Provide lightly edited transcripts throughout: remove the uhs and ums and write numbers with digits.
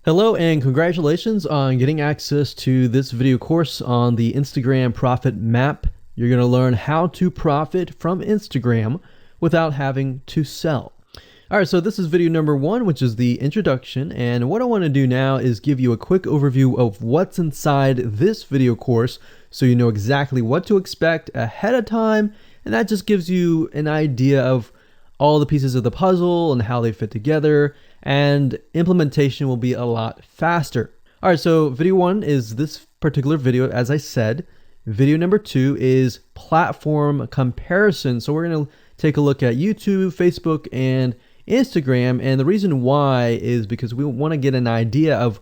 Hello and congratulations on getting access to this video course on the Instagram Profit Map. You're going to learn how to profit from Instagram without having to sell. All right, so this is video number 1, which is the introduction. And what I want to do now is give you a quick overview of what's inside this video course so you know exactly what to expect ahead of time. And that just gives you an idea of all the pieces of the puzzle and how they fit together, and implementation will be a lot faster. All right, so video 1 is this particular video, as I said. Video number 2 is platform comparison. So we're going to take a look at YouTube, Facebook, and Instagram. And the reason why is because we want to get an idea of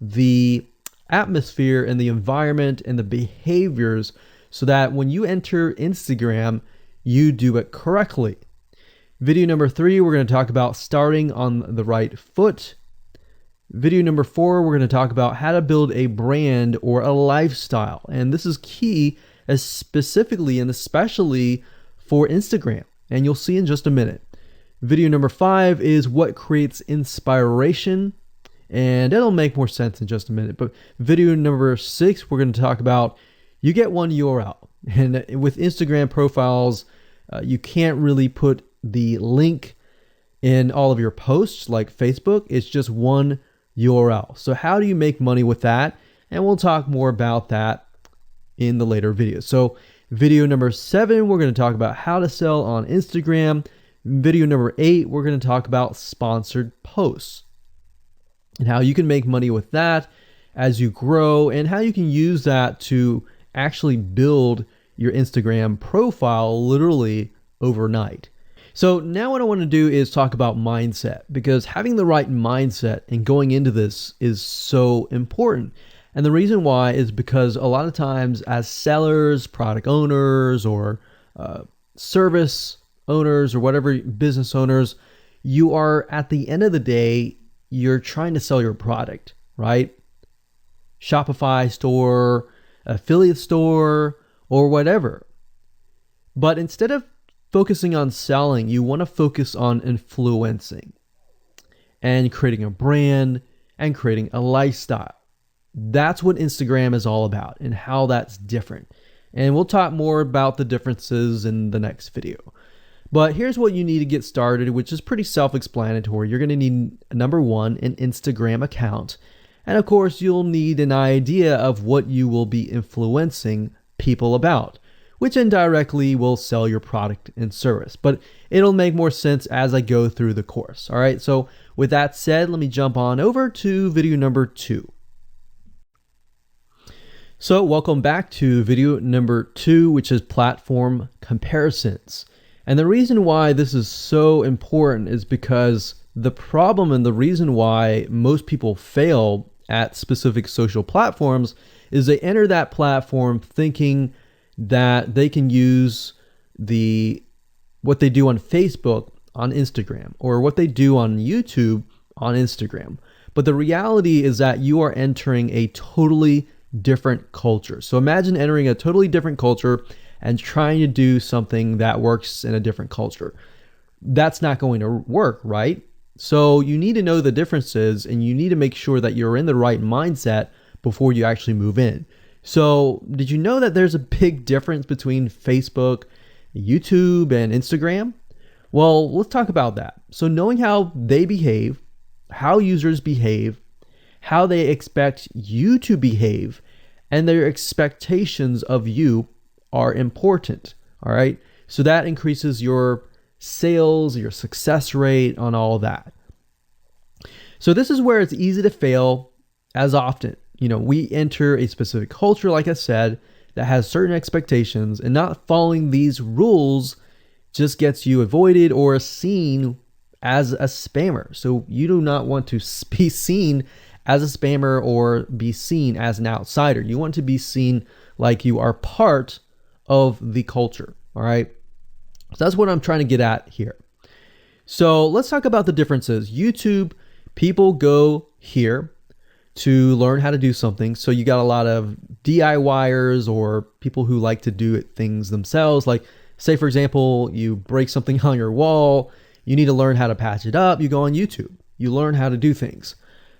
the atmosphere and the environment and the behaviors so that when you enter Instagram, you do it correctly. Video number 3, we're going to talk about starting on the right foot. Video number 4, we're going to talk about how to build a brand or a lifestyle. And this is key, as specifically and especially for Instagram. And you'll see in just a minute. Video number 5 is what creates inspiration. And it'll make more sense in just a minute. But video number 6, we're going to talk about you get one URL. And with Instagram profiles, you can't really put the link in all of your posts like Facebook. It's just one URL. So how do you make money with that? And we'll talk more about that in the later videos. So video number 7, we're going to talk about how to sell on Instagram. Video number 8, we're going to talk about sponsored posts and how you can make money with that as you grow, and how you can use that to actually build your Instagram profile literally overnight. So now what I want to do is talk about mindset, because having the right mindset and going into this is so important. And the reason why is because a lot of times as sellers, product owners, or service owners, or whatever business owners, you are, at the end of the day, you're trying to sell your product, right? Shopify store, affiliate store, or whatever. But instead of focusing on selling, you want to focus on influencing and creating a brand and creating a lifestyle. That's what Instagram is all about and how that's different. And we'll talk more about the differences in the next video. But here's what you need to get started, which is pretty self-explanatory. You're going to need, number 1, an Instagram account. And of course, you'll need an idea of what you will be influencing people about, which indirectly will sell your product and service. But it'll make more sense as I go through the course. All right, so with that said, let me jump on over to video number 2. So welcome back to video number 2, which is platform comparisons. And the reason why this is so important is because the problem and the reason why most people fail at specific social platforms is they enter that platform thinking that they can use what they do on Facebook on Instagram, or what they do on YouTube on Instagram. But the reality is that you are entering a totally different culture. So imagine entering a totally different culture and trying to do something that works in a different culture. That's not going to work, right? So you need to know the differences, and you need to make sure that you're in the right mindset before you actually move in. So did you know that there's a big difference between Facebook, YouTube, and Instagram? Well, let's talk about that. So knowing how they behave, how users behave, how they expect you to behave, and their expectations of you are important. All right. So that increases your sales, your success rate on all that. So this is where it's easy to fail as often. You know, we enter a specific culture, like I said, that has certain expectations, and not following these rules just gets you avoided or seen as a spammer. So you do not want to be seen as a spammer or be seen as an outsider. You want to be seen like you are part of the culture. All right. So that's what I'm trying to get at here. So let's talk about the differences. YouTube, people go here to learn how to do something. So you got a lot of DIYers, or people who like to do things themselves. Like, say, for example, you break something on your wall, you need to learn how to patch it up. You go on YouTube, you learn how to do things.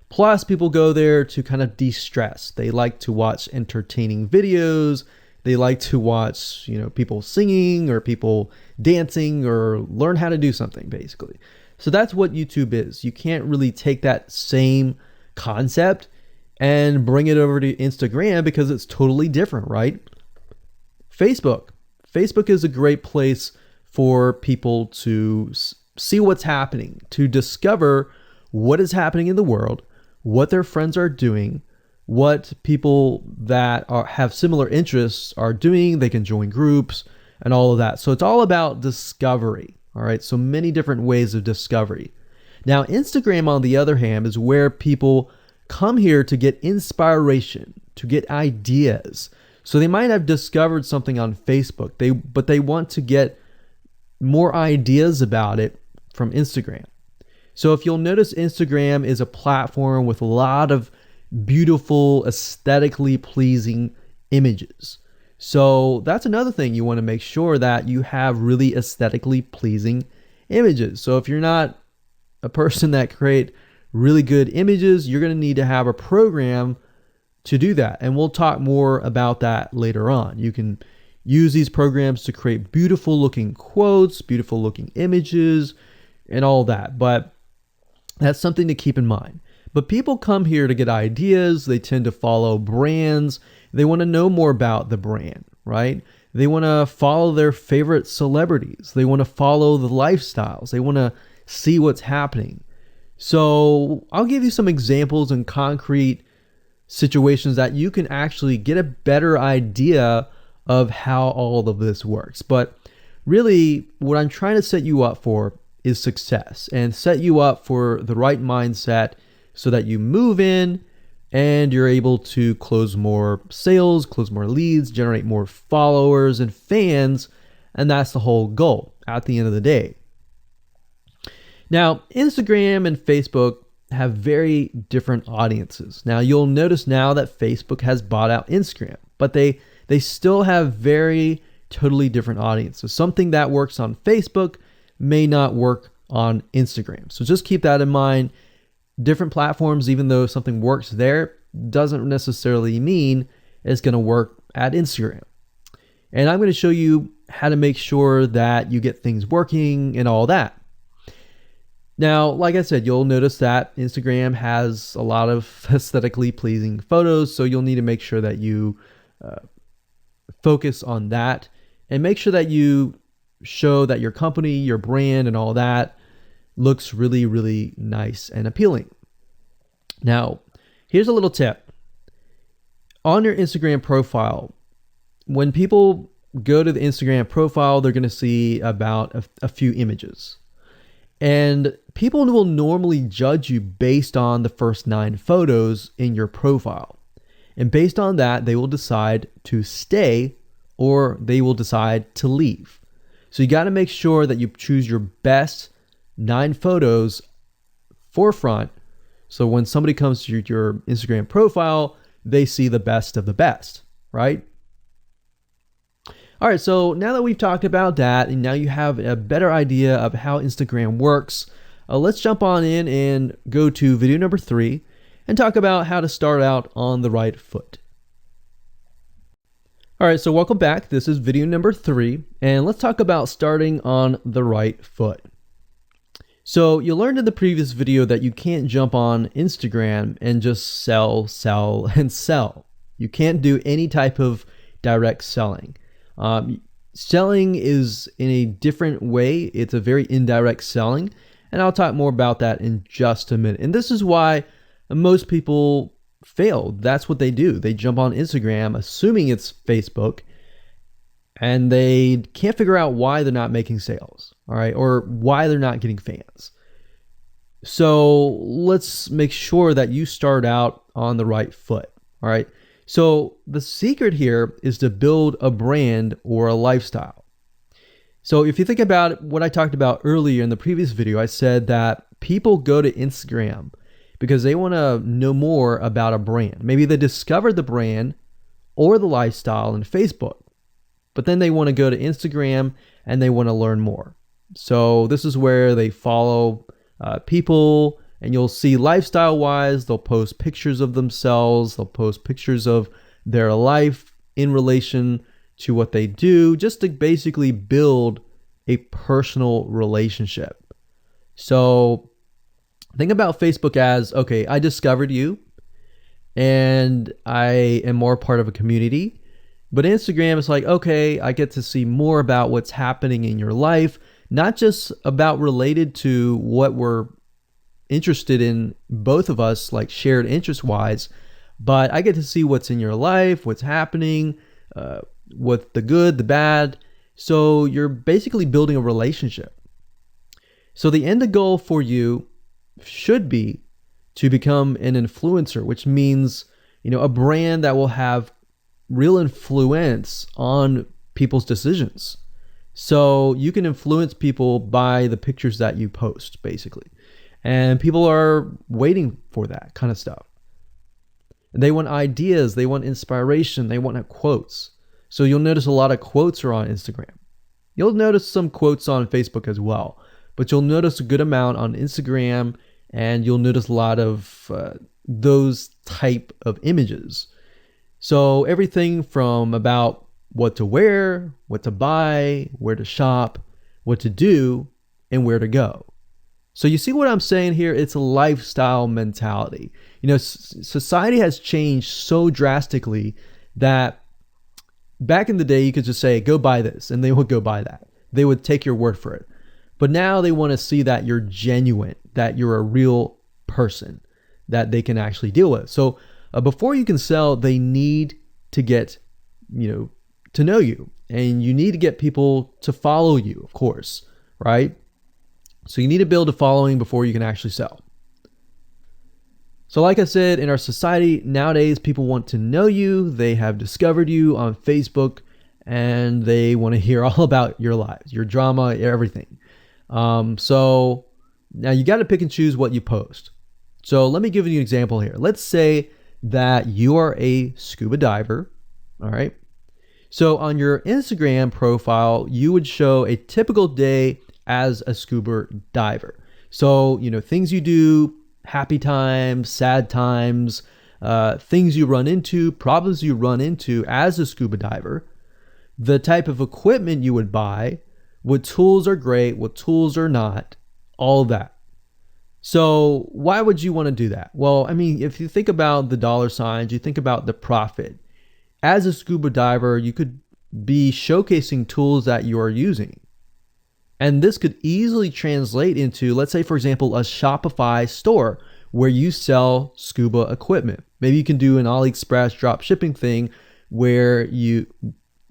Plus, people go there to kind of de-stress. They like to watch entertaining videos. They like to watch, people singing or people dancing or learn how to do something, basically. So that's what YouTube is. You can't really take that same concept and bring it over to Instagram because it's totally different, right? Facebook. Facebook is a great place for people to see what's happening, to discover what is happening in the world, what their friends are doing, what people that have similar interests are doing. They can join groups and all of that. So it's all about discovery. All right. So many different ways of discovery. Now, Instagram, on the other hand, is where people come here to get inspiration, to get ideas. So they might have discovered something on Facebook, but they want to get more ideas about it from Instagram. So if you'll notice, Instagram is a platform with a lot of beautiful, aesthetically pleasing images. So that's another thing. You want to make sure that you have really aesthetically pleasing images. So if you're not a person that create really good images, you're going to need to have a program to do that. And we'll talk more about that later on. You can use these programs to create beautiful looking quotes, beautiful looking images, and all that. But that's something to keep in mind. But people come here to get ideas. They tend to follow brands. They want to know more about the brand, right? They want to follow their favorite celebrities. They want to follow the lifestyles. They want to see what's happening. So I'll give you some examples and concrete situations that you can actually get a better idea of how all of this works. But really, what I'm trying to set you up for is success, and set you up for the right mindset so that you move in and you're able to close more sales, close more leads, generate more followers and fans. And that's the whole goal at the end of the day. Now, Instagram and Facebook have very different audiences. Now, you'll notice now that Facebook has bought out Instagram, but they still have very totally different audiences. Something that works on Facebook may not work on Instagram. So just keep that in mind. Different platforms, even though something works there, doesn't necessarily mean it's going to work at Instagram. And I'm going to show you how to make sure that you get things working and all that. Now, like I said, you'll notice that Instagram has a lot of aesthetically pleasing photos, so you'll need to make sure that you focus on that and make sure that you show that your company, your brand, and all that looks really, really nice and appealing. Now, here's a little tip. On your Instagram profile, when people go to the Instagram profile, they're going to see about a few images. And people will normally judge you based on the first 9 photos in your profile. And based on that, they will decide to stay or they will decide to leave. So you got to make sure that you choose your best 9 photos forefront. So when somebody comes to your Instagram profile, they see the best of the best, right? All right, so now that we've talked about that, and now you have a better idea of how Instagram works, let's jump on in and go to video number 3 and talk about how to start out on the right foot. All right, so welcome back. This is video number 3, and let's talk about starting on the right foot. So you learned in the previous video that you can't jump on Instagram and just sell, and sell. You can't do any type of direct selling. Selling is in a different way. It's a very indirect selling, and I'll talk more about that in just a minute. And this is why most people fail. That's what they do. They jump on Instagram assuming it's Facebook, and they can't figure out why they're not making sales, all right, or why they're not getting fans. So let's make sure that you start out on the right foot, all right? So the secret here is to build a brand or a lifestyle. So if you think about what I talked about earlier in the previous video, I said that people go to Instagram because they want to know more about a brand. Maybe they discovered the brand or the lifestyle in Facebook, but then they want to go to Instagram and they want to learn more. So this is where they follow people And you'll see lifestyle wise, they'll post pictures of themselves, they'll post pictures of their life in relation to what they do, just to basically build a personal relationship. So think about Facebook as, okay, I discovered you and I am more part of a community. But Instagram is like, okay, I get to see more about what's happening in your life, not just about related to what we're interested in, both of us, like shared interest wise, but I get to see what's in your life, what's happening, what the good, the bad. So you're basically building a relationship. So the end goal for you should be to become an influencer, which means, a brand that will have real influence on people's decisions. So you can influence people by the pictures that you post, basically. And people are waiting for that kind of stuff. They want ideas, they want inspiration, they want quotes. So you'll notice a lot of quotes are on Instagram. You'll notice some quotes on Facebook as well, but you'll notice a good amount on Instagram, and you'll notice a lot of those type of images. So everything from about what to wear, what to buy, where to shop, what to do, and where to go. So you see what I'm saying here? It's a lifestyle mentality. Society has changed so drastically that back in the day, you could just say, go buy this, and they would go buy that. They would take your word for it. But now they want to see that you're genuine, that you're a real person that they can actually deal with. So before you can sell, they need to get, to know you, and you need to get people to follow you, of course, right? So you need to build a following before you can actually sell. So like I said, in our society nowadays, people want to know you. They have discovered you on Facebook, and they want to hear all about your lives, your drama, everything. So now you got to pick and choose what you post. So let me give you an example here. Let's say that you are a scuba diver, all right? So on your Instagram profile, you would show a typical day as a scuba diver. So, things you do, happy times, sad times, things you run into, problems you run into as a scuba diver, the type of equipment you would buy, what tools are great, what tools are not, all that. So why would you want to do that? Well, if you think about the dollar signs, you think about the profit. As a scuba diver, you could be showcasing tools that you are using. And this could easily translate into, let's say, for example, a Shopify store where you sell scuba equipment. Maybe you can do an AliExpress drop shipping thing where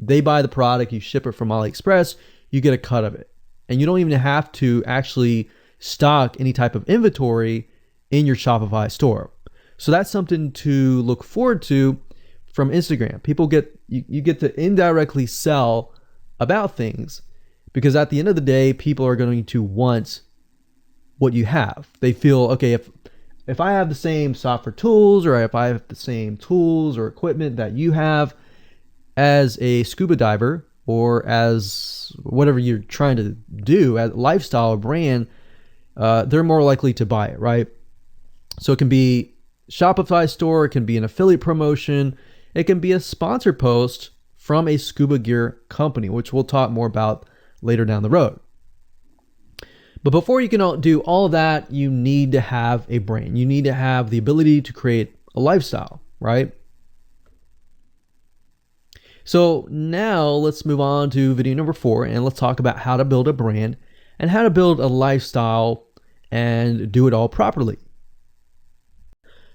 they buy the product, you ship it from AliExpress, you get a cut of it. And you don't even have to actually stock any type of inventory in your Shopify store. So that's something to look forward to from Instagram. You get to indirectly sell about things, because at the end of the day, people are going to want what you have. They feel, okay, if I have the same software tools, or if I have the same tools or equipment that you have as a scuba diver, or as whatever you're trying to do, as lifestyle or brand, they're more likely to buy it, right? So it can be Shopify store, it can be an affiliate promotion, it can be a sponsor post from a scuba gear company, which we'll talk more about later down the road. But before you can do all of that, you need to have a brand. You need to have the ability to create a lifestyle, right? So now let's move on to video number 4, and let's talk about how to build a brand and how to build a lifestyle and do it all properly.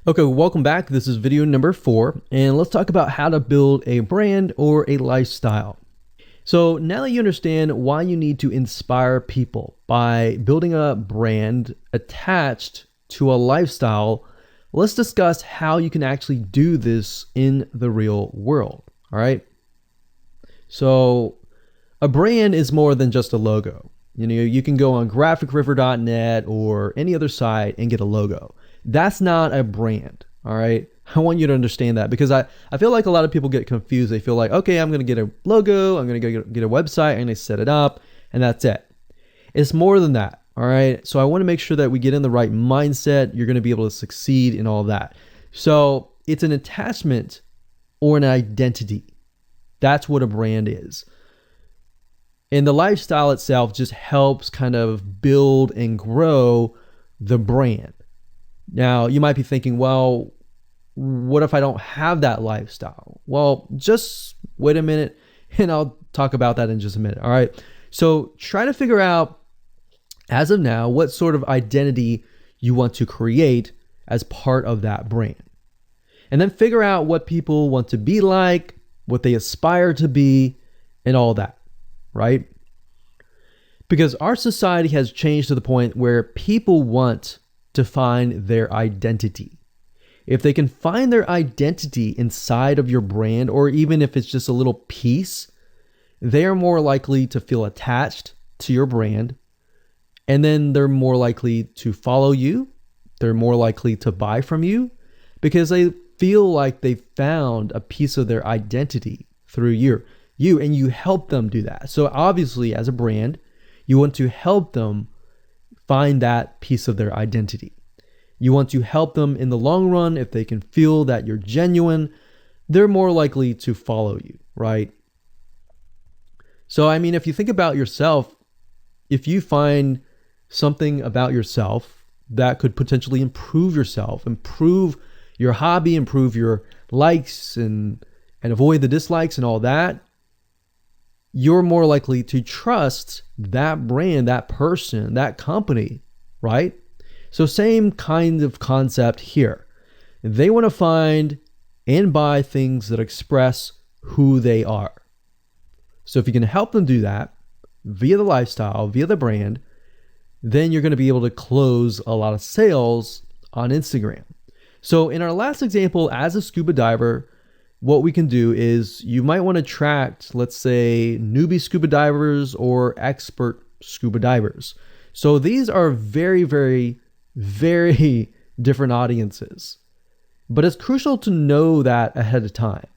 Okay, welcome back. This is video number 4, and let's talk about how to build a brand or a lifestyle. So now that you understand why you need to inspire people by building a brand attached to a lifestyle, let's discuss how you can actually do this in the real world, all right? So a brand is more than just a logo. You can go on graphicriver.net or any other site and get a logo. That's not a brand, all right? I want you to understand that, because I feel like a lot of people get confused. They feel like, okay, I'm going to get a logo, I'm going to get a website, I'm going to set it up, and that's it. It's more than that. All right. So I want to make sure that we get in the right mindset. You're going to be able to succeed in all that. So it's an attachment or an identity. That's what a brand is. And the lifestyle itself just helps kind of build and grow the brand. Now, you might be thinking, well, what if I don't have that lifestyle? Well, just wait a minute and I'll talk about that in just a minute. All right. So try to figure out, as of now, what sort of identity you want to create as part of that brand. And then figure out what people want to be like, what they aspire to be, and all that, right? Because our society has changed to the point where people want to find their identity. If they can find their identity inside of your brand, or even if it's just a little piece, they are more likely to feel attached to your brand. And then they're more likely to follow you. They're more likely to buy from you because they feel like they found a piece of their identity through you, and you help them do that. So obviously, as a brand, you want to help them find that piece of their identity. You want to help them in the long run. If they can feel that you're genuine, they're more likely to follow you, right? So, I mean, if you think about yourself, if you find something about yourself that could potentially improve yourself, improve your hobby, improve your likes and avoid the dislikes and all that, you're more likely to trust that brand, that person, that company, right? So same kind of concept here. They want to find and buy things that express who they are. So if you can help them do that via the lifestyle, via the brand, then you're going to be able to close a lot of sales on Instagram. So in our last example, as a scuba diver, what we can do is you might want to attract, let's say, newbie scuba divers or expert scuba divers. So these are very, very, very different audiences. But it's crucial to know that ahead of time,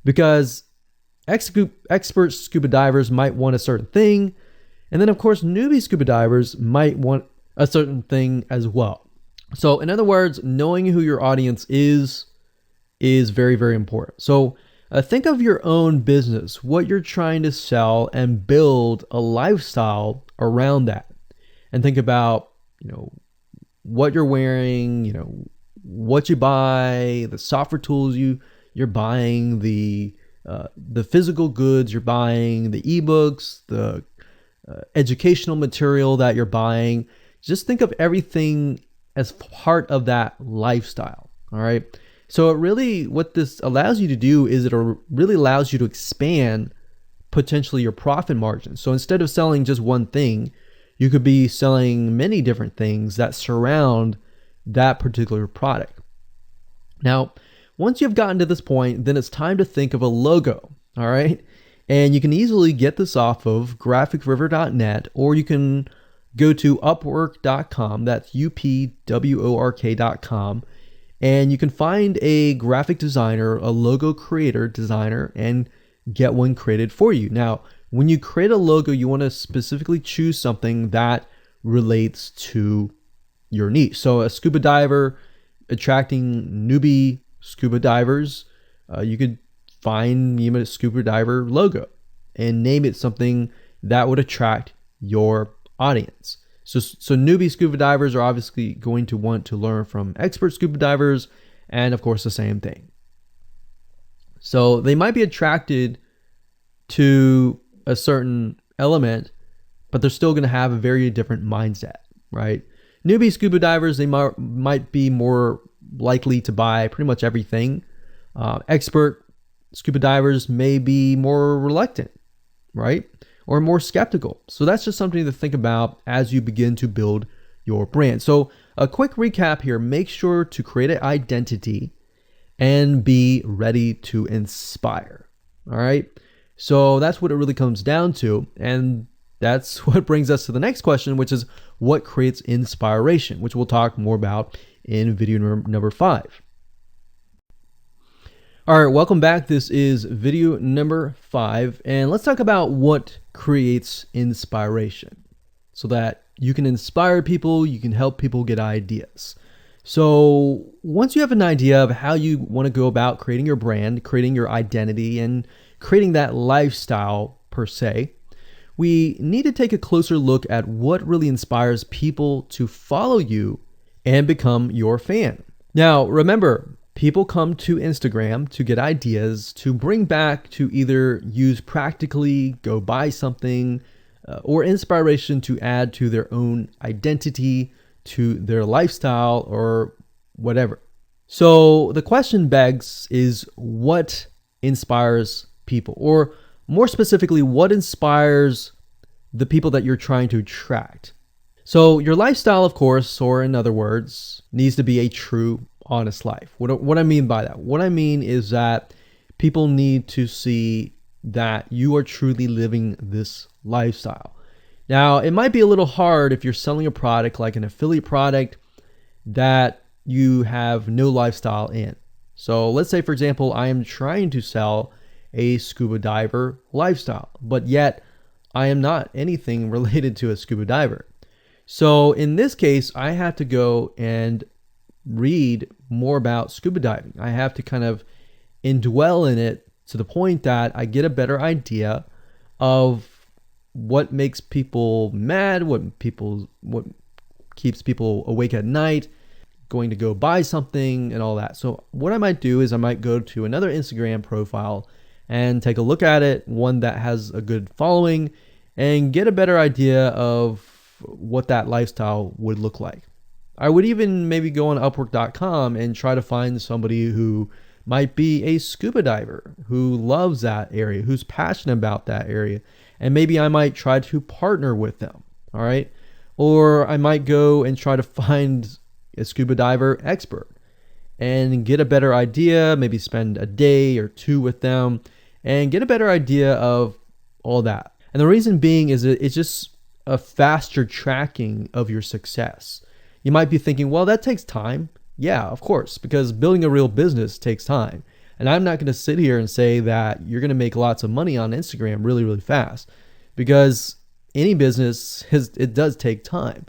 because expert scuba divers might want a certain thing. And then, of course, newbie scuba divers might want a certain thing as well. So in other words, knowing who your audience is very, very important. So think of your own business, what you're trying to sell, and build a lifestyle around that. And think about, what you're wearing, what you buy, the software tools you're buying, the physical goods you're buying, the ebooks, the educational material that you're buying. Just think of everything as part of that lifestyle. All right. So what this allows you to do is it really allows you to expand potentially your profit margin. So instead of selling just one thing, you could be selling many different things that surround that particular product. Now, once you've gotten to this point, then it's time to think of a logo. All right. And you can easily get this off of graphicriver.net, or you can go to upwork.com. That's upwork.com. And you can find a graphic designer, a logo creator, designer, and get one created for you. Now, when you create a logo, you want to specifically choose something that relates to your niche. So a scuba diver attracting newbie scuba divers, you could find a scuba diver logo and name it something that would attract your audience. So newbie scuba divers are obviously going to want to learn from expert scuba divers, and of course the same thing. So they might be attracted to a certain element, but they're still going to have a very different mindset, right? Newbie scuba divers, they might be more likely to buy pretty much everything. Expert scuba divers may be more reluctant, right? Or more skeptical. So that's just something to think about as you begin to build your brand. So a quick recap here: make sure to create an identity and be ready to inspire. All right. So that's what it really comes down to. And that's what brings us to the next question, which is what creates inspiration, which we'll talk more about in video number 5. All right, welcome back. This is video number 5, and let's talk about what creates inspiration. so that you can inspire people, you can help people get ideas. So once you have an idea of how you want to go about creating your brand, creating your identity, and creating that lifestyle per se, we need to take a closer look at what really inspires people to follow you and become your fan. Now, remember, people come to Instagram to get ideas to bring back to either use practically, go buy something, or inspiration to add to their own identity, to their lifestyle, or whatever. So the question begs is, what inspires people? Or more specifically, what inspires the people that you're trying to attract? So your lifestyle, of course, or in other words, needs to be a true, honest life. What I mean by that? What I mean is that people need to see that you are truly living this lifestyle. Now, it might be a little hard if you're selling a product like an affiliate product that you have no lifestyle in. So let's say, for example, I am trying to sell a scuba diver lifestyle, but yet I am not anything related to a scuba diver. So in this case, I have to go and read more about scuba diving. I have to kind of indwell in it to the point that I get a better idea of what makes people mad, what keeps people awake at night, going to go buy something and all that. So what I might do is I might go to another Instagram profile and take a look at it, one that has a good following, and get a better idea of what that lifestyle would look like. I would even maybe go on Upwork.com and try to find somebody who might be a scuba diver, who loves that area, who's passionate about that area. And maybe I might try to partner with them, all right? Or I might go and try to find a scuba diver expert and get a better idea, maybe spend a day or two with them and get a better idea of all that. And the reason being is that it's just a faster tracking of your success. You might be thinking, well, that takes time. Yeah, of course, because building a real business takes time. And I'm not going to sit here and say that you're going to make lots of money on Instagram really, really fast, because any business it does take time.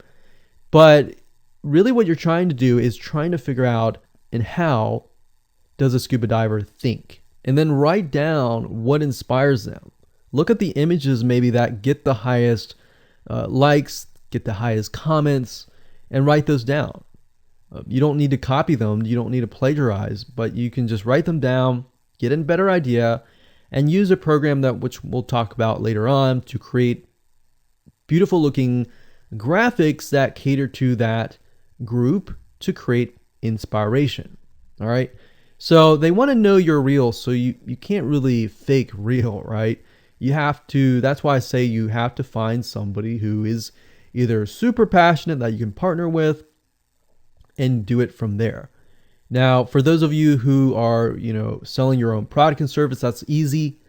But really what you're trying to do is trying to figure out, and how does a scuba diver think? And then write down what inspires them. Look at the images maybe that get the highest likes, get the highest comments, and write those down. You don't need to copy them. You don't need to plagiarize, but you can just write them down, get a better idea, and use a program that which we'll talk about later on to create beautiful looking graphics that cater to that group to create inspiration. All right. So they want to know you're real. So you can't really fake real, right? You have to, that's why I say you have to find somebody who is either super passionate that you can partner with and do it from there. Now, for those of you who are, selling your own product and service, that's easy.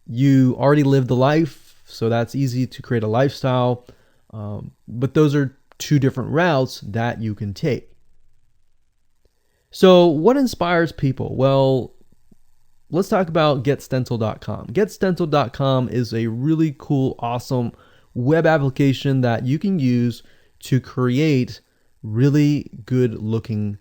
You already live the life, so that's easy to create a lifestyle. But those are two different routes that you can take. So what inspires people? Well, let's talk about GetStencil.com. GetStencil.com is a really cool, awesome web application that you can use to create really good looking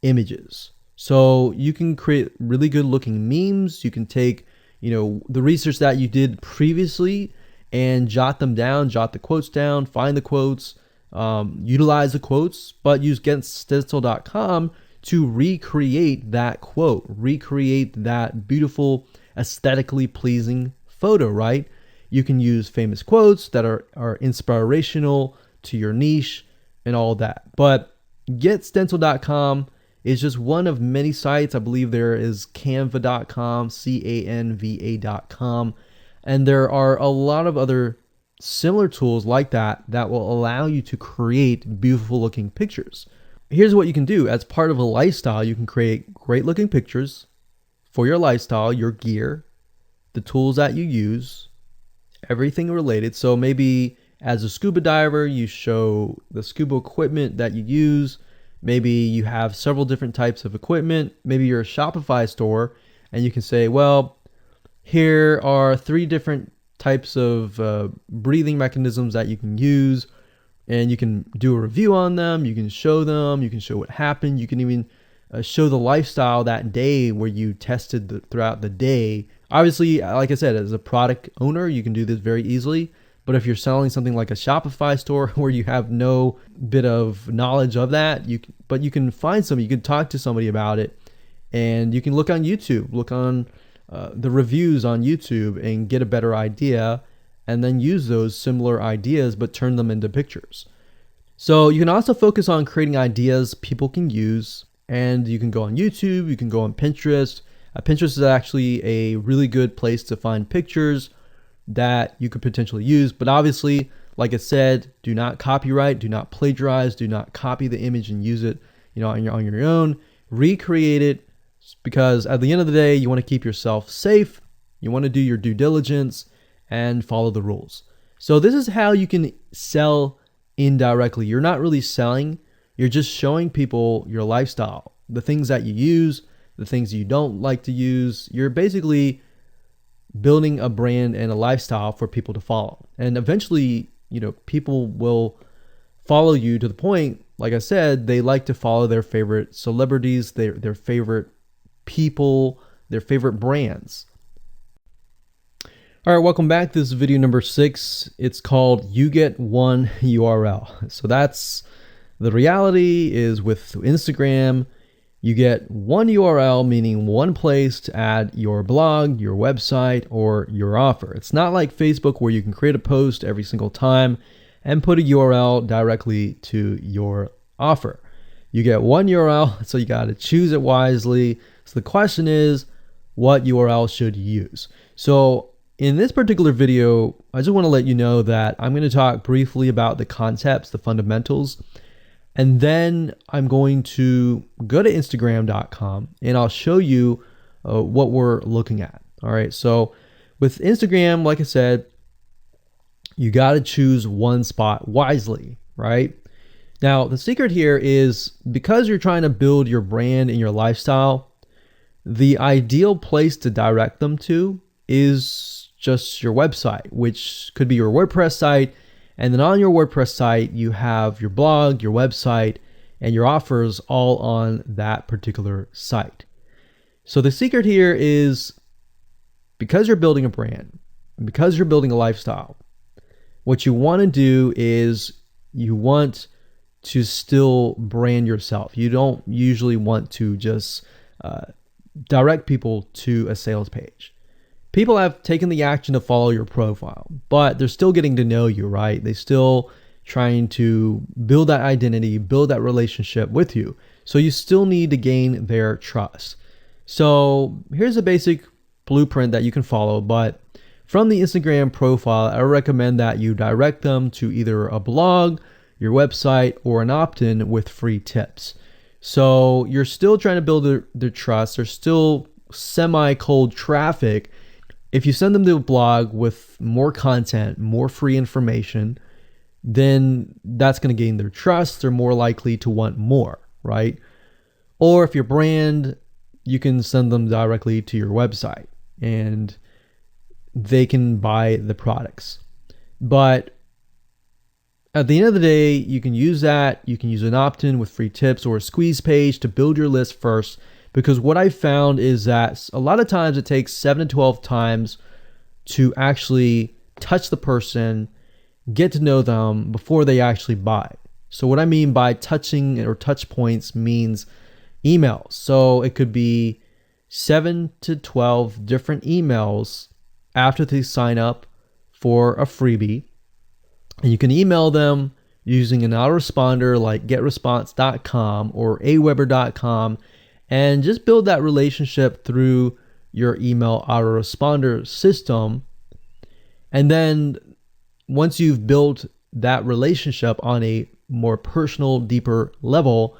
images. So you can create really good looking memes. You can take, the research that you did previously and jot them down, jot the quotes down, find the quotes, utilize the quotes, but use GetStencil.com to recreate that quote, recreate that beautiful, aesthetically pleasing photo, right? You can use famous quotes that are inspirational to your niche and all that. But GetStencil.com is just one of many sites. I believe there is Canva.com, Canva.com, and there are a lot of other similar tools like that will allow you to create beautiful looking pictures. Here's what you can do. As part of a lifestyle, you can create great looking pictures for your lifestyle, your gear, the tools that you use, everything related. So maybe as a scuba diver, you show the scuba equipment that you use. Maybe you have several different types of equipment. Maybe you're a Shopify store and you can say, well, here are 3 different types of breathing mechanisms that you can use, and you can do a review on them. You can show them. You can show what happened. You can even show the lifestyle that day where you tested throughout the day. Obviously, like I said, as a product owner, you can do this very easily. But if you're selling something like a Shopify store where you have no bit of knowledge of that, you can find somebody, you can talk to somebody about it, and you can look on YouTube, look on the reviews on YouTube and get a better idea, and then use those similar ideas but turn them into pictures. So you can also focus on creating ideas people can use, and you can go on YouTube, you can go on Pinterest. Pinterest is actually a really good place to find pictures that you could potentially use. But obviously, like I said, do not copyright, do not plagiarize, do not copy the image and use it, on your own. Recreate it, because at the end of the day, you want to keep yourself safe. You want to do your due diligence and follow the rules. So this is how you can sell indirectly. You're not really selling, you're just showing people your lifestyle, the things that you use, the things you don't like to use. You're basically building a brand and a lifestyle for people to follow. And eventually, people will follow you to the point, like I said, they like to follow their favorite celebrities, their favorite people, their favorite brands. All right, welcome back. This is video number 6. It's called You Get One URL. So that's the reality is with Instagram, you get one URL, meaning one place to add your blog, your website, or your offer. It's not like Facebook where you can create a post every single time and put a URL directly to your offer. You get one URL, so you got to choose it wisely. So the question is, what URL should you use? So in this particular video, I just want to let you know that I'm going to talk briefly about the concepts, the fundamentals, and then I'm going to go to Instagram.com and I'll show you what we're looking at. All right. So with Instagram, like I said, you got to choose one spot wisely, right? Now, the secret here is because you're trying to build your brand and your lifestyle, the ideal place to direct them to is just your website, which could be your WordPress site. And then on your WordPress site, you have your blog, your website, and your offers all on that particular site. So the secret here is because you're building a brand, because you're building a lifestyle, what you want to do is you want to still brand yourself. You don't usually want to just direct people to a sales page. People have taken the action to follow your profile, but they're still getting to know you, right? They're still trying to build that identity, build that relationship with you. So you still need to gain their trust. So here's a basic blueprint that you can follow, but from the Instagram profile, I recommend that you direct them to either a blog, your website, or an opt-in with free tips. So you're still trying to build their trust. There's still semi-cold traffic. If you send them to a blog with more content, more free information, then that's going to gain their trust. They're more likely to want more, right? Or if your brand, you can send them directly to your website and they can buy the products. But at the end of the day, you can use that. You can use an opt-in with free tips or a squeeze page to build your list first. Because what I found is that a lot of times it takes 7 to 12 times to actually touch the person, get to know them before they actually buy. So what I mean by touching or touch points means emails. So it could be 7 to 12 different emails after they sign up for a freebie. And you can email them using an autoresponder like getresponse.com or aweber.com. And just build that relationship through your email autoresponder system. And then once you've built that relationship on a more personal, deeper level,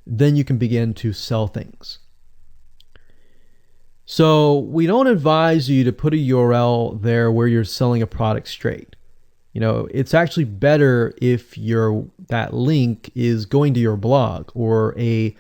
then you can begin to sell things. So we don't advise you to put a URL there where you're selling a product straight. It's actually better if that link is going to your blog or a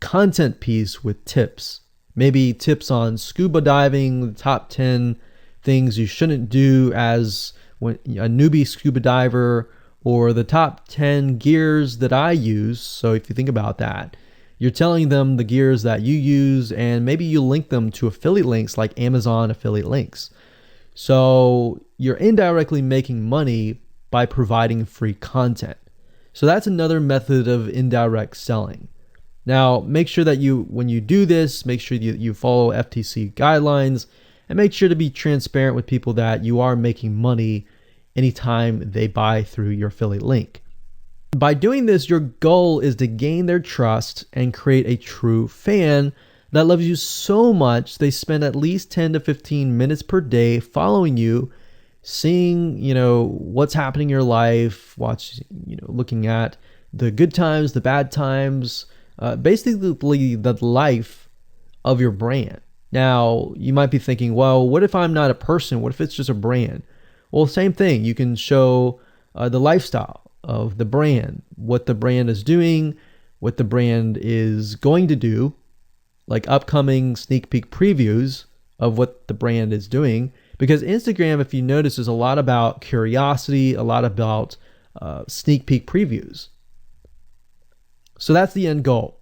content piece with tips, maybe tips on scuba diving, the top 10 things you shouldn't do as when a newbie scuba diver, or the top 10 gears that I use. So if you think about that, you're telling them the gears that you use, and maybe you link them to affiliate links like Amazon affiliate links. So you're indirectly making money by providing free content. So that's another method of indirect selling. Now, make sure that when you do this, make sure you follow FTC guidelines, and make sure to be transparent with people that you are making money anytime they buy through your affiliate link. By doing this, your goal is to gain their trust and create a true fan that loves you so much they spend at least 10 to 15 minutes per day following you, seeing, what's happening in your life, looking at the good times, the bad times, basically the life of your brand. Now, you might be thinking, well, what if I'm not a person? What if it's just a brand? Well, same thing. You can show the lifestyle of the brand, what the brand is doing, what the brand is going to do, like upcoming sneak peek previews of what the brand is doing. Because Instagram, if you notice, is a lot about curiosity, a lot about sneak peek previews. So that's the end goal.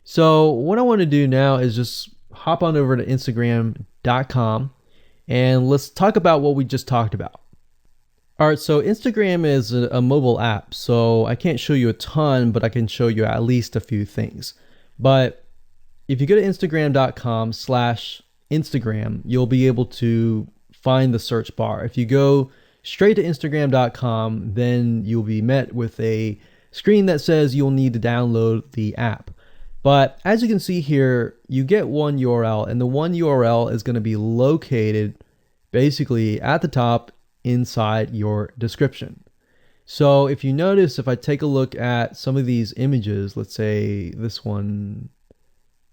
So what I want to do now is just hop on over to Instagram.com and let's talk about what we just talked about. All right, so Instagram is a mobile app, so I can't show you a ton, but I can show you at least a few things. But if you go to Instagram.com/Instagram, you'll be able to find the search bar. If you go straight to Instagram.com, then you'll be met with a screen that says you'll need to download the app. But as you can see here, you get one URL, and the one URL is going to be located basically at the top inside your description. So if you notice, if I take a look at some of these images, let's say this one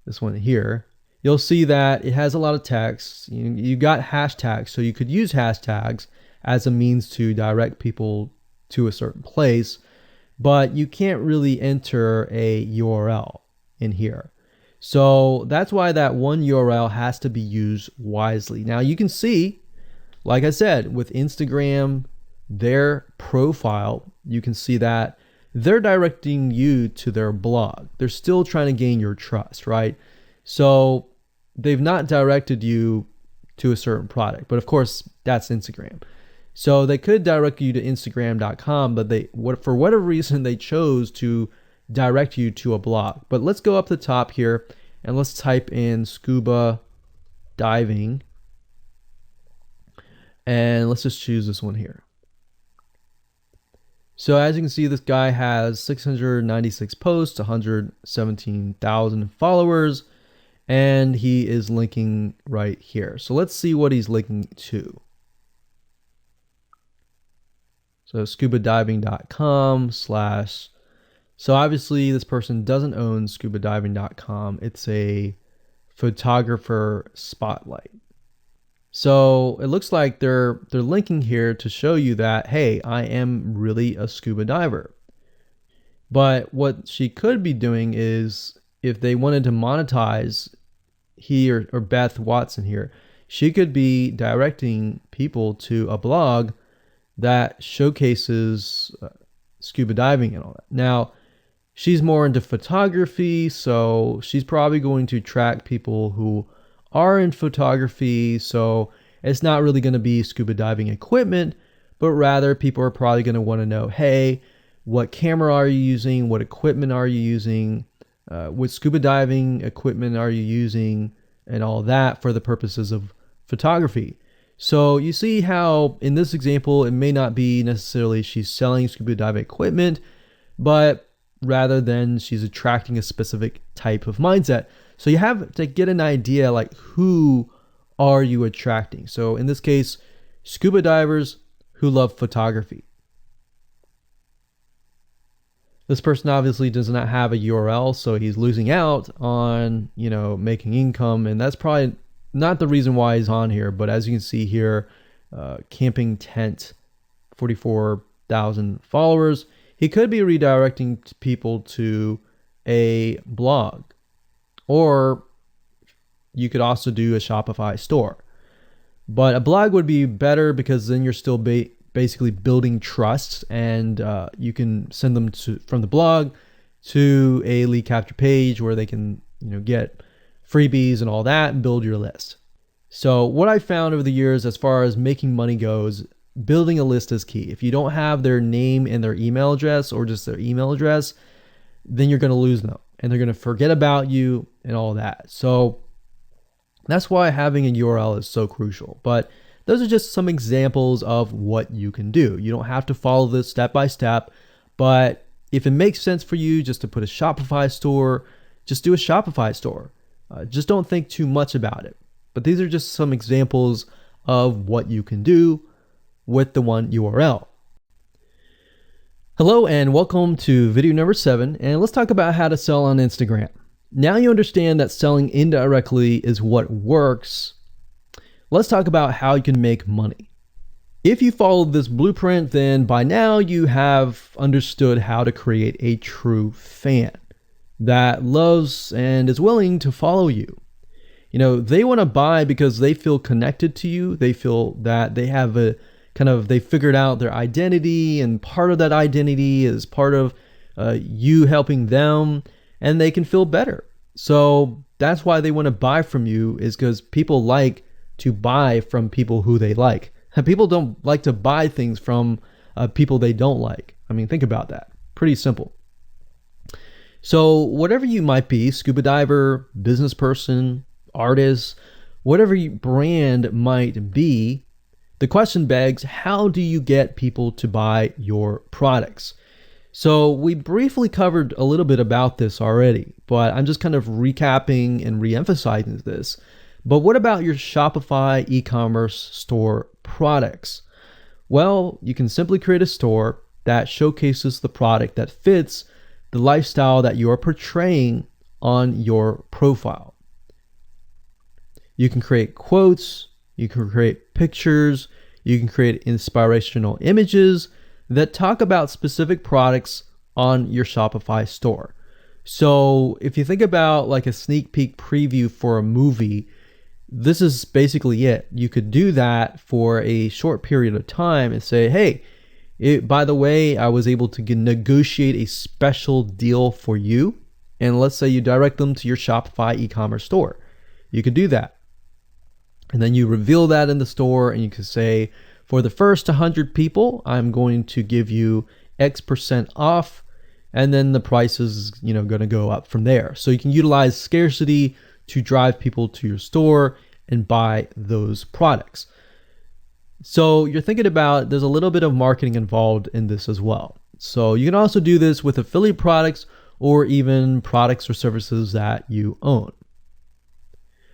here, you'll see that it has a lot of text. You got hashtags, so you could use hashtags as a means to direct people to a certain place, but you can't really enter a URL in here. So that's why that one URL has to be used wisely. Now you can see, like I said, with Instagram, their profile, you can see that they're directing you to their blog. They're still trying to gain your trust, right? So they've not directed you to a certain product, but of course that's Instagram. So they could direct you to Instagram.com, but for whatever reason, they chose to direct you to a blog. But let's go up the top here and let's type in scuba diving. And let's just choose this one here. So as you can see, this guy has 696 posts, 117,000 followers, and he is linking right here. So let's see what he's linking to. So scubadiving.com/. So obviously this person doesn't own scubadiving.com. It's a photographer spotlight. So it looks like they're linking here to show you that, hey, I am really a scuba diver. But what she could be doing is, if they wanted to monetize, he or Beth Watson here, she could be directing people to a blog that showcases scuba diving and all that. Now, she's more into photography, so she's probably going to track people who are in photography. So it's not really going to be scuba diving equipment, but rather people are probably going to want to know, hey, what camera are you using? What equipment are you using? What scuba diving equipment are you using? And all that for the purposes of photography. So you see how in this example, it may not be necessarily she's selling scuba diving equipment, but rather than she's attracting a specific type of mindset. So you have to get an idea, like, who are you attracting? So in this case, scuba divers who love photography. This person obviously does not have a URL, so he's losing out on, making income, and that's probably not the reason why he's on here. But as you can see here, camping tent, 44,000 followers. He could be redirecting people to a blog, or you could also do a Shopify store. But a blog would be better because then you're still basically building trust, and you can send them from the blog to a lead capture page where they can get freebies and all that and build your list. So what I found over the years as far as making money goes, building a list is key. If you don't have their name and their email address, or just their email address, then you're going to lose them and they're going to forget about you and all that. So that's why having a URL is so crucial. But those are just some examples of what you can do. You don't have to follow this step by step, but if it makes sense for you just to put a Shopify store, just do a Shopify store. Just don't think too much about it. But these are just some examples of what you can do with the one URL. Hello and welcome to video number 7, and let's talk about how to sell on Instagram. Now you understand that selling indirectly is what works. Let's talk about how you can make money. If you followed this blueprint, then by now you have understood how to create a true fan that loves and is willing to follow you. They want to buy because they feel connected to you. They feel that they have they figured out their identity, and part of that identity is part of you helping them, and they can feel better. So that's why they want to buy from you, is because people like to buy from people who they like. People don't like to buy things from people they don't like. I mean, think about that. Pretty simple. So whatever you might be, scuba diver, business person, artist, whatever your brand might be, the question begs, how do you get people to buy your products? So we briefly covered a little bit about this already, but I'm just kind of recapping and re-emphasizing this. But what about your Shopify e-commerce store products? Well, you can simply create a store that showcases the product that fits the lifestyle that you are portraying on your profile. You can create quotes, you can create pictures, you can create inspirational images that talk about specific products on your Shopify store. So if you think about like a sneak peek preview for a movie, this is basically it. You could do that for a short period of time and say, hey, by the way, I was able to negotiate a special deal for you. And let's say you direct them to your Shopify e-commerce store. You could do that. And then you reveal that in the store, and you can say, for the first 100 people, I'm going to give you X% off, and then the price is, going to go up from there. So you can utilize scarcity to drive people to your store and buy those products. So you're thinking about, there's a little bit of marketing involved in this as well. So you can also do this with affiliate products or even products or services that you own.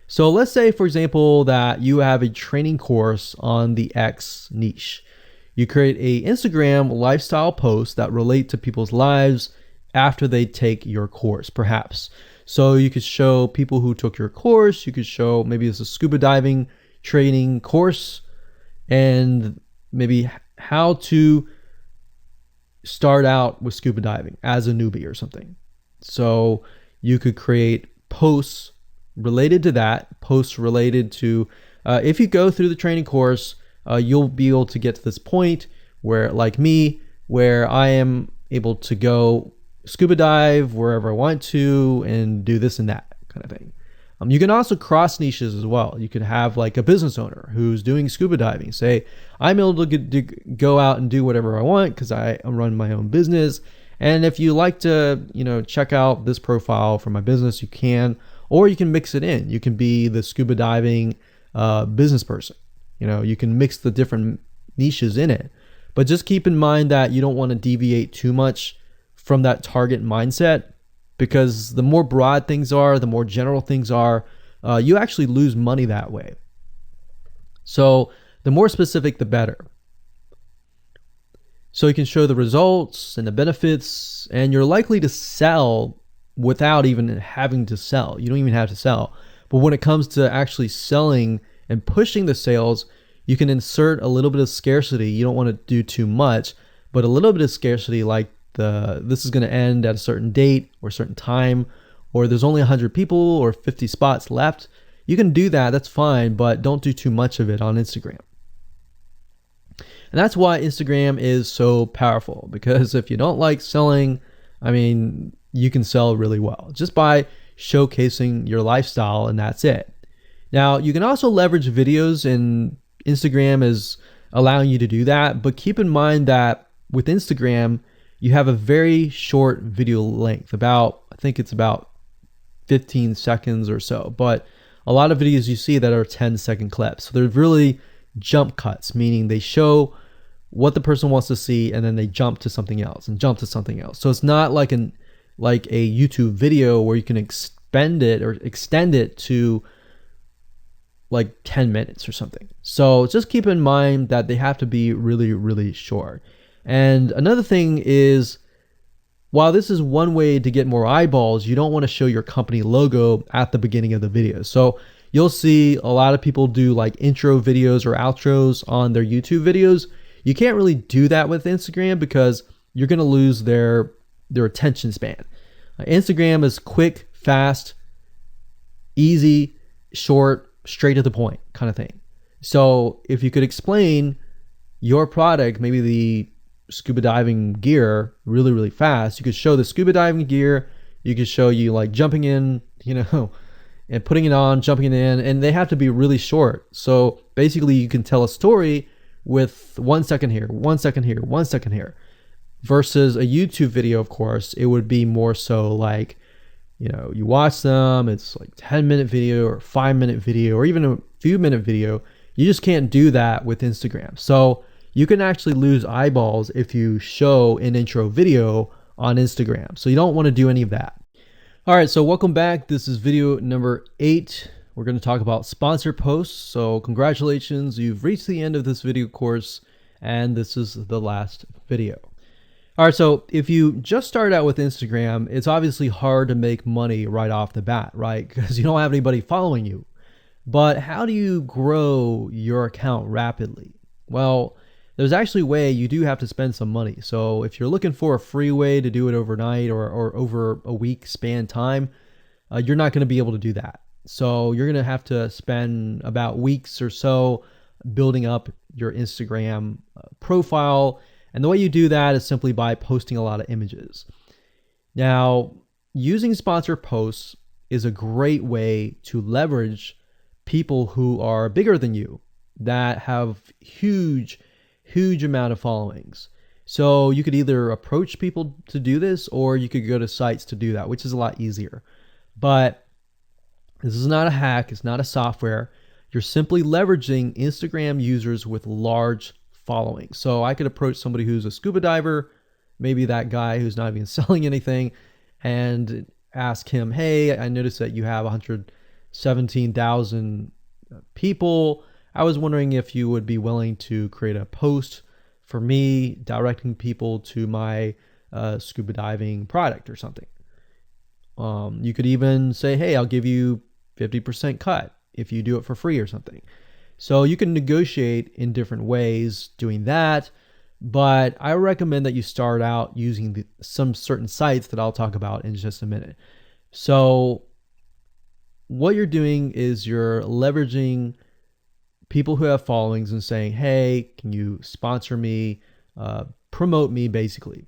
So let's say, for example, that you have a training course on the X niche. You create a Instagram lifestyle post that relate to people's lives after they take your course, perhaps. So you could show people who took your course, you could show maybe it's a scuba diving training course, and maybe how to start out with scuba diving as a newbie or something. So you could create posts related to that, posts related to, if you go through the training course, you'll be able to get to this point where, like me, where I am able to go scuba dive wherever I want to and do this and that kind of thing. You can also cross niches as well. You could have like a business owner who's doing scuba diving say, I'm able to go out and do whatever I want because I run my own business. And if you like to, check out this profile for my business, you can. Or you can mix it in. You can be the scuba diving business person. You can mix the different niches in it. But just keep in mind that you don't want to deviate too much from that target mindset, because the more broad things are, the more general things are, you actually lose money that way. So the more specific, the better. So you can show the results and the benefits, and you're likely to sell without even having to sell. You don't even have to sell. But when it comes to actually selling and pushing the sales, you can insert a little bit of scarcity. You don't want to do too much, but a little bit of scarcity, like this is going to end at a certain date or a certain time, or there's only 100 people or 50 spots left. you can do that, that's fine, but don't do too much of it on Instagram. And that's why Instagram is so powerful, because if you don't like selling, I mean, you can sell really well just by showcasing your lifestyle, and that's it. Now, you can also leverage videos, and Instagram is allowing you to do that, but keep in mind that with Instagram, you have a very short video length, I think it's about 15 seconds or so, but a lot of videos you see that are 10-second clips. So they're really jump cuts, meaning they show what the person wants to see and then they jump to something else and jump to something else. So it's not like a YouTube video where you can extend it to like 10 minutes or something. So just keep in mind that they have to be really, really short. And another thing is, while this is one way to get more eyeballs, you don't want to show your company logo at the beginning of the video. So you'll see a lot of people do like intro videos or outros on their YouTube videos. You can't really do that with Instagram because you're going to lose their attention span. Instagram is quick, fast, easy, short, straight to the point kind of thing. So if you could explain your product, maybe the scuba diving gear, really, really fast, you could show the scuba diving gear, you could show you like jumping in, and putting it on, jumping in, and they have to be really short. So basically you can tell a story with 1 second here, 1 second here, 1 second here, versus a YouTube video. Of course, it would be more so like, you watch them, it's like 10-minute video or 5-minute video or even a few minute video. You just can't do that with Instagram. So you can actually lose eyeballs if you show an intro video on Instagram. So you don't want to do any of that. All right, so welcome back. This is video number 8. We're going to talk about sponsor posts. So congratulations, you've reached the end of this video course, and this is the last video. All right, so if you just start out with Instagram, it's obviously hard to make money right off the bat, right? Because you don't have anybody following you. But how do you grow your account rapidly? Well, there's actually a way. You do have to spend some money. So if you're looking for a free way to do it overnight or over a week span time, you're not going to be able to do that. So you're going to have to spend about weeks or so building up your Instagram profile. And the way you do that is simply by posting a lot of images. Now, using sponsor posts is a great way to leverage people who are bigger than you, that have huge amount of followings. So you could either approach people to do this, or you could go to sites to do that, which is a lot easier. But this is not a hack. It's not a software. You're simply leveraging Instagram users with large followings. So I could approach somebody who's a scuba diver, maybe that guy who's not even selling anything, and ask him, hey, I noticed that you have 117,000 people. I was wondering if you would be willing to create a post for me directing people to my scuba diving product or something. You could even say, hey, I'll give you 50% cut if you do it for free or something. So you can negotiate in different ways doing that. But I recommend that you start out using some certain sites that I'll talk about in just a minute. So what you're doing is you're leveraging people who have followings and saying, hey, can you sponsor me, promote me, basically.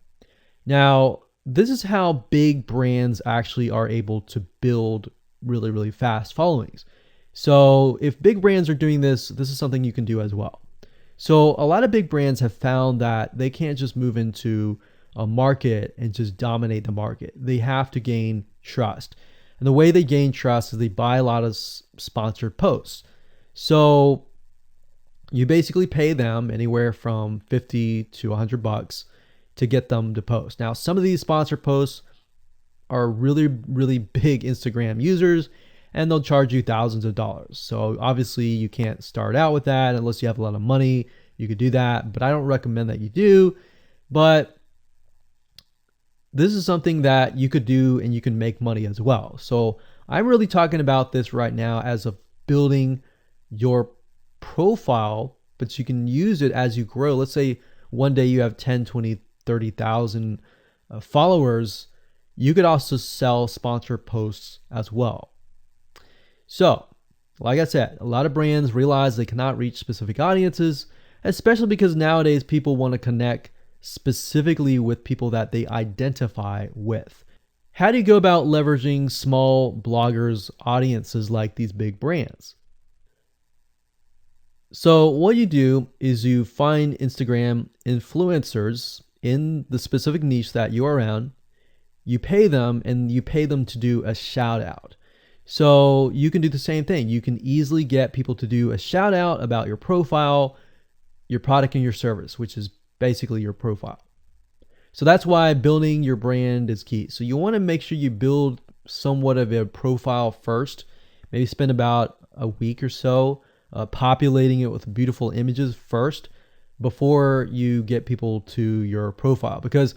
Now, this is how big brands actually are able to build really, really fast followings. So if big brands are doing this, this is something you can do as well. So a lot of big brands have found that they can't just move into a market and just dominate the market. They have to gain trust. And the way they gain trust is they buy a lot of sponsored posts. So you basically pay them anywhere from $50 to $100 to get them to post. Now, some of these sponsored posts are really, really big Instagram users, and they'll charge you thousands of dollars. So obviously you can't start out with that unless you have a lot of money. You could do that, but I don't recommend that you do. But this is something that you could do and you can make money as well. So I'm really talking about this right now as of building your profile, but you can use it as you grow. Let's say one day you have 10, 20, 30,000 followers. You could also sell sponsor posts as well. So Like I said, a lot of brands realize they cannot reach specific audiences, especially because nowadays people want to connect specifically with people that they identify with. How do you go about leveraging small bloggers' audiences like these big brands? So what you do is you find Instagram influencers in the specific niche that you are in. You pay them, and you pay them to do a shout out. So you can do the same thing. You can easily get people to do a shout out about your profile, your product, and your service, which is basically your profile. So that's why building your brand is key. So you want to make sure you build somewhat of a profile first. Maybe spend about a week or so populating it with beautiful images first before you get people to your profile. Because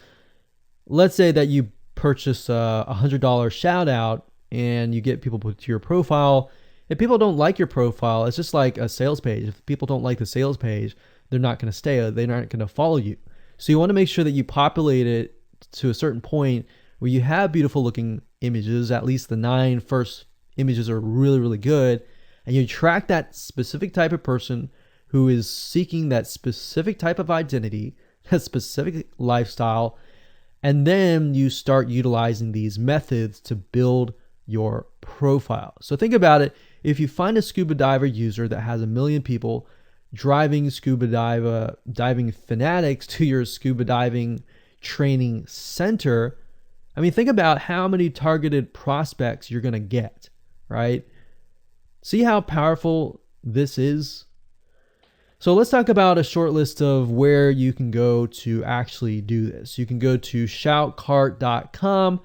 let's say that you purchase a $100 shout out and you get people to your profile. If people don't like your profile, it's just like a sales page. If people don't like the sales page, they're not going to stay. They're not going to follow you. So you want to make sure that you populate it to a certain point where you have beautiful looking images. At least the 9 first images are really, really good. And you attract that specific type of person who is seeking that specific type of identity, that specific lifestyle. And then you start utilizing these methods to build your profile. So think about it. If you find a scuba diver user that has 1 million people driving scuba diving fanatics to your scuba diving training center, I mean, think about how many targeted prospects you're going to get, right? See how powerful this is? So let's talk about a short list of where you can go to actually do this. You can go to shoutcart.com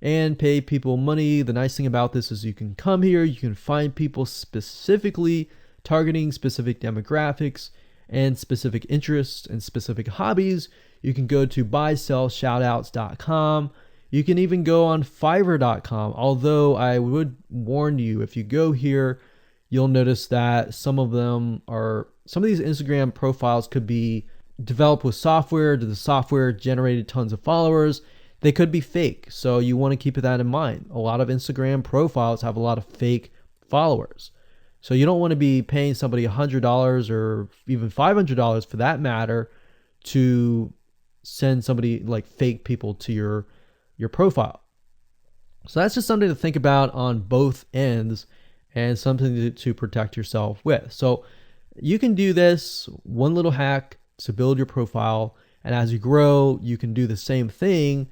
and pay people money. The nice thing about this is you can come here, you can find people specifically targeting specific demographics and specific interests and specific hobbies. You can go to buysellshoutouts.com. You can even go on fiverr.com. Although I would warn you, if you go here, you'll notice that some of these Instagram profiles could be developed with software. The software generated tons of followers. They could be fake. So you want to keep that in mind. A lot of Instagram profiles have a lot of fake followers. So you don't want to be paying somebody $100 or even $500 for that matter to send somebody like fake people to your profile. So that's just something to think about on both ends and something to protect yourself with. So you can do this one little hack to build your profile. And as you grow, you can do the same thing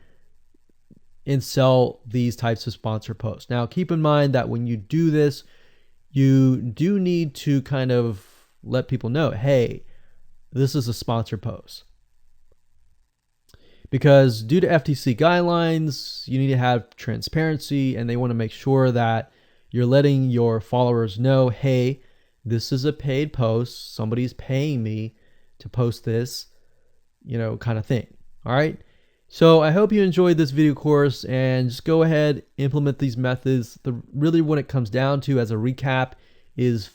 and sell these types of sponsor posts. Now, keep in mind that when you do this, you do need to kind of let people know, hey, this is a sponsor post. Because due to FTC guidelines, you need to have transparency, and they want to make sure that you're letting your followers know, hey, this is a paid post. Somebody's paying me to post this, kind of thing. All right. So I hope you enjoyed this video course, and just go ahead, implement these methods. Really what it comes down to as a recap is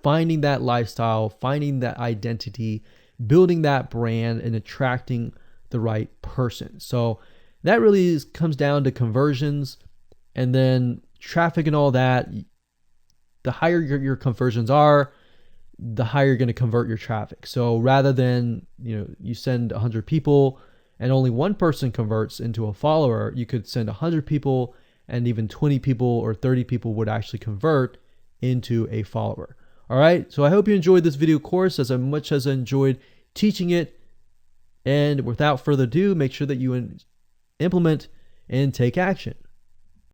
finding that lifestyle, finding that identity, building that brand, and attracting the right person. So that really comes down to conversions, and then traffic and all that. The higher your conversions are, the higher you're going to convert your traffic. So rather than, you send 100 people and only one person converts into a follower, you could send 100 people and even 20 people or 30 people would actually convert into a follower. All right. So I hope you enjoyed this video course as much as I enjoyed teaching it. And without further ado, make sure that you implement and take action.